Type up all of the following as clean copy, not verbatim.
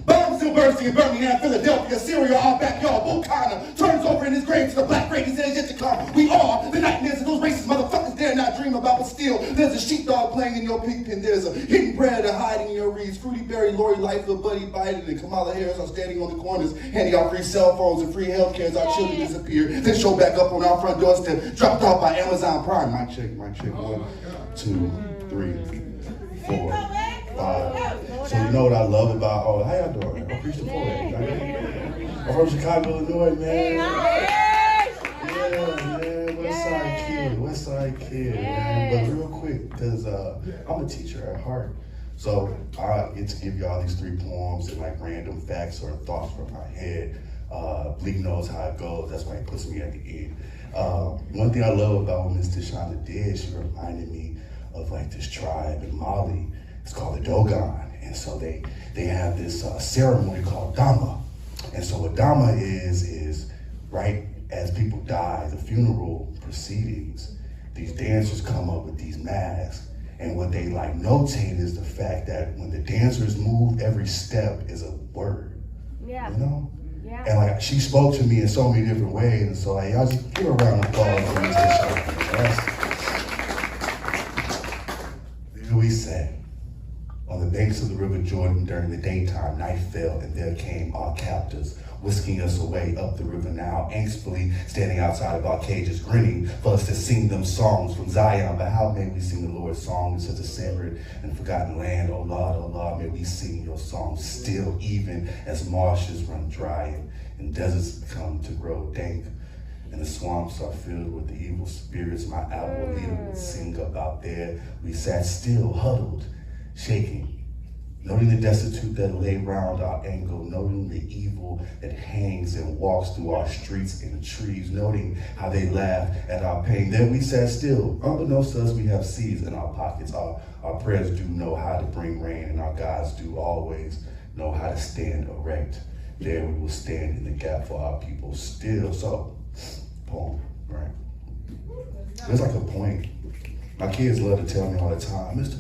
Bombs still bursting in Birmingham, Philadelphia, Syria, our backyard, Bukhana turns over in his grave to the black race that is yet to come. We are the nightmares that those racist motherfuckers dare not dream about, but still, there's a sheepdog playing in your pig pen, there's a hidden predator hiding in your reeds, Fruity Berry, Lori Lightfoot, Buddy Biden, and Kamala Harris are standing on the corners, handing out free cell phones and free healthcare as our children disappear, then show back up on our front doorstep, dropped off by Amazon Prime. Mic check, 1, 2, 3, 4, 5. So you know what I love about, oh, how y'all doing? I'm Christian Poet. I'm from Chicago, Illinois, man. Yeah, West Side Kid, man. But real quick, because I'm a teacher at heart. So I get to give y'all these 3 poems and like random facts or thoughts from my head. Bleak knows how it goes, that's why he puts me at the end. One thing I love about what Miss Tashonda did, she reminded me of like this tribe in Mali. It's called the Dogon. And so they have this ceremony called Dama. And so what Dama is right as people die, the funeral proceedings, these dancers come up with these masks. And what they like notate is the fact that when the dancers move, every step is a word. Yeah. You know? Yeah. And like she spoke to me in so many different ways. And so like y'all just give her a round of applause for Miss Tashonda. There we sat on the banks of the River Jordan during the daytime, night fell, and there came our captors, whisking us away up the river now, angstfully standing outside of our cages, grinning for us to sing them songs from Zion. But how may we sing the Lord's song in such a sacred and forgotten land? Oh Lord, may we sing your song still, even as marshes run dry and deserts come to grow dank, and the swamps are filled with the evil spirits my outward leader would sing about there. We sat still, huddled, shaking, noting the destitute that lay round our ankle, noting the evil that hangs and walks through our streets and trees, noting how they laugh at our pain. Then we sat still. Unbeknownst to us, we have seeds in our pockets. Our prayers do know how to bring rain, and our gods do always know how to stand erect. There we will stand in the gap for our people still. So, poem, right? There's like a point. My kids love to tell me all the time, Mr.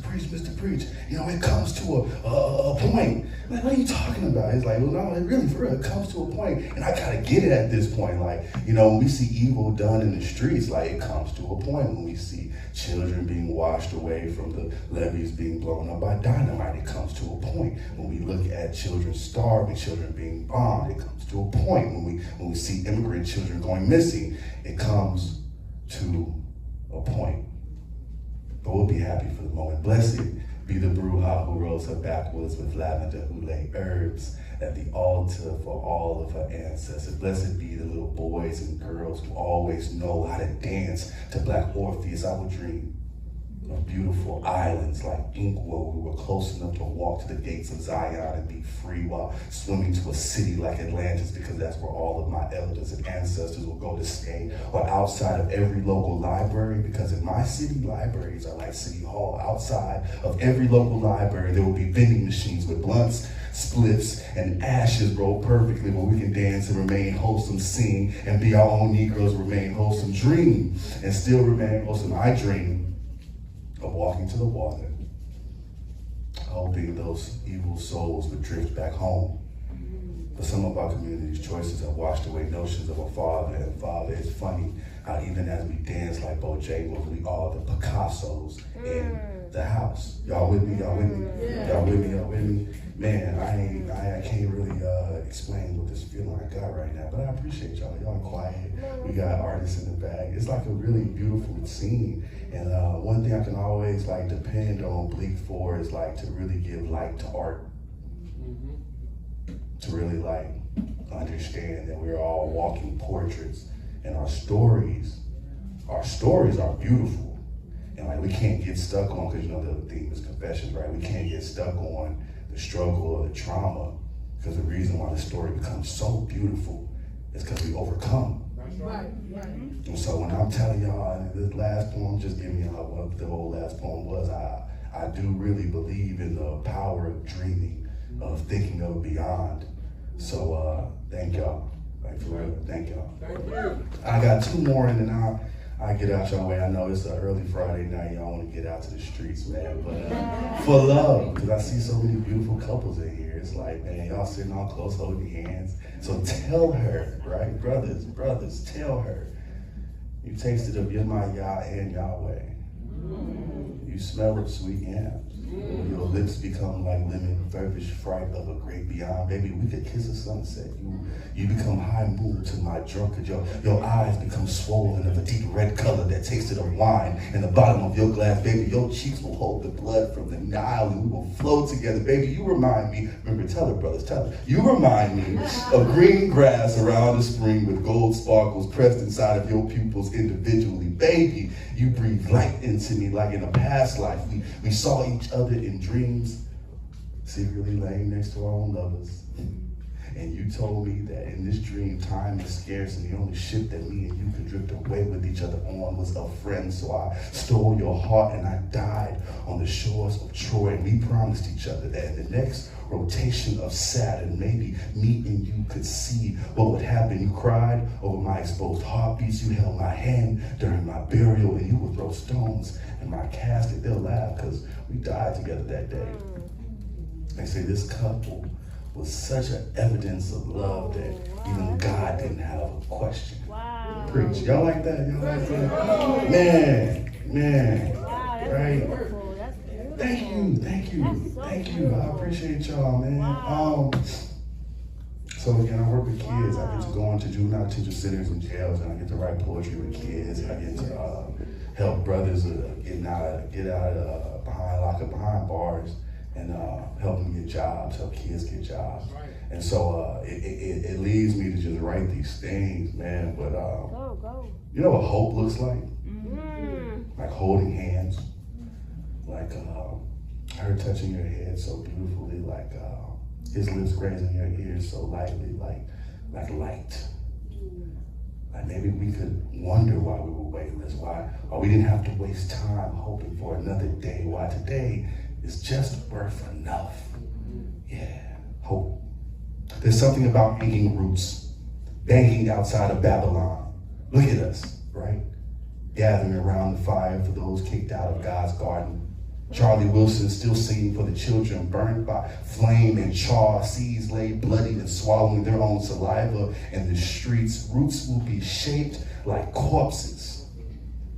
Preach, you know, it comes to a point. Like, what are you talking about? It's like, well, no, it really, for real, it comes to a point, and I gotta get it at this point. Like, you know, when we see evil done in the streets, like, it comes to a point. When we see children being washed away from the levees being blown up by dynamite, it comes to a point. When we look at children starving, children being bombed, it comes to a point. When we see immigrant children going missing, it comes to a point. But we'll be happy for the moment. Blessed be the Bruja who rolls her backwards with lavender, who lay herbs at the altar for all of her ancestors. Blessed be the little boys and girls who always know how to dance to Black Orpheus. I would dream of beautiful islands like Inkwell. We were close enough to walk to the gates of Zion and be free while swimming to a city like Atlantis, because that's where all of my elders and ancestors will go to stay, or outside of every local library, because in my city, libraries are like City Hall. Outside of every local library, there will be vending machines with blunts, spliffs, and ashes rolled perfectly where we can dance and remain wholesome, sing, and be our own Negroes, remain wholesome, dream, and still remain wholesome. I dream of walking to the water, hoping those evil souls would drift back home. But some of our community's choices have washed away notions of a father and father. It's funny how even as we dance like Bojangles, we are the Picassos in the house. Y'all with me? Y'all with me? Yeah. Y'all with me? Y'all with me? Man, I can't really explain what this feeling I got right now, but I appreciate y'all. Y'all are quiet. We got artists in the bag. It's like a really beautiful scene. And one thing I can always like depend on Bleak for is like to really give light to art. To really like understand that we're all walking portraits, and our stories are beautiful. And like we can't get stuck on, because you know the theme is confessions, right? We can't get stuck on the struggle or the trauma, because the reason why the story becomes so beautiful is because we overcome. Right. And so when I'm telling y'all, and this last poem, just giving y'all what the whole last poem was, I do really believe in the power of dreaming, of thinking of beyond. So thank y'all. Like for real, thank y'all. Thank you. I got 2 more, and then I get out your way. I know it's an early Friday night. Y'all want to get out to the streets, man. But for love, because I see so many beautiful couples in here. It's like, man, y'all sitting all close, holding hands. So tell her, right? Brothers, tell her. You tasted of Yah and Yahweh. You smell of sweet yams. Your lips become like lemon, verbiage fright of a great beyond. Baby, we could kiss a sunset. You become high mood to my drunkard. Your eyes become swollen of a deep red color that tasted of wine in the bottom of your glass. Baby, your cheeks will hold the blood from the Nile and we will flow together. Baby, you remind me, remember, tell her, brothers, tell her. You remind me of green grass around the spring with gold sparkles pressed inside of your pupils individually. Baby, you breathe light into me like in a past life. We saw each other in dreams, secretly laying next to our own lovers. And you told me that in this dream, time is scarce and the only ship that me and you could drift away with each other on was a friend. So I stole your heart and I died on the shores of Troy. And we promised each other that in the next rotation of Saturn, maybe me and you could see what would happen. You cried over my exposed heartbeats. You held my hand during my burial and you would throw stones in my casket. They'll laugh because we died together that day. They say this couple was such an evidence of love that even God didn't have a question. Wow. Preach. Y'all like that? Y'all like that? Man. Wow, that's Right? beautiful. That's beautiful. Thank you. That's so Thank you. I beautiful. appreciate y'all, man. Wow. So again, I work with kids. I get to go into juvenile detention centers and jails, and I get to write poetry with kids. I get to help brothers get out behind bars, and help them get jobs, help kids get jobs. And so it leads me to just write these things, man. But Go. you know what hope looks like? Mm. Like holding hands, like her touching your head so beautifully, like his lips grazing your ears so lightly, like light. Like maybe we could wonder why we were weightless, why we didn't have to waste time hoping for another day, why today is just worth enough. Yeah, hope. There's something about hanging roots, banking outside of Babylon. Look at us, right? Gathering around the fire for those kicked out of God's garden. Charlie Wilson still singing for the children burned by flame and char, seas laid bloody and swallowing their own saliva in the streets. Roots will be shaped like corpses.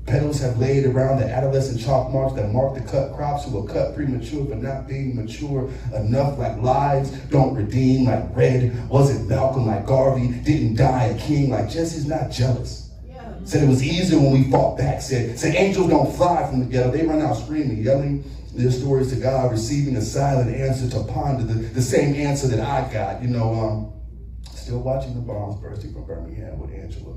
Petals have laid around the adolescent chalk marks that mark the cut crops who are cut premature for not being mature enough. Like lives don't redeem, like Red wasn't Malcolm, like Garvey didn't die a king, like Jesse's not jealous. Said it was easier when we fought back. Said angels don't fly from the ghetto. They run out screaming, yelling their stories to God, receiving a silent answer to ponder the same answer that I got. You know, still watching the bombs bursting from Birmingham with Angela.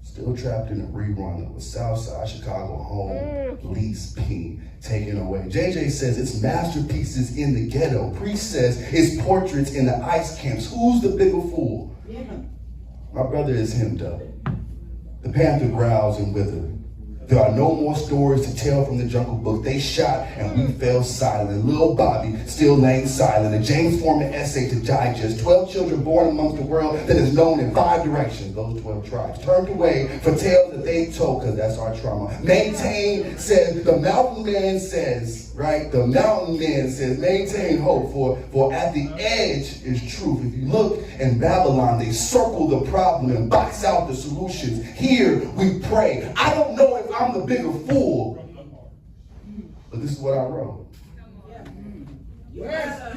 Still trapped in a rerun of a Southside Chicago home lease being taken away. JJ says it's masterpieces in the ghetto. Priest says it's portraits in the ice camps. Who's the bigger fool? My brother is him, though. The panther growls and withers. There are no more stories to tell from the Jungle Book. They shot and we fell silent. Little Bobby still laying silent. A James Forman essay to digest. 12 children born amongst the world that is known in 5 directions. Those 12 tribes turned away for tales that they told, because that's our trauma. Maintain says, the mountain man says, right? The mountain man says, maintain hope, for at the edge is truth. If you look in Babylon, they circle the problem and box out the solutions. Here we pray. I don't know if I'm the bigger fool, but this is what I wrote. Yes.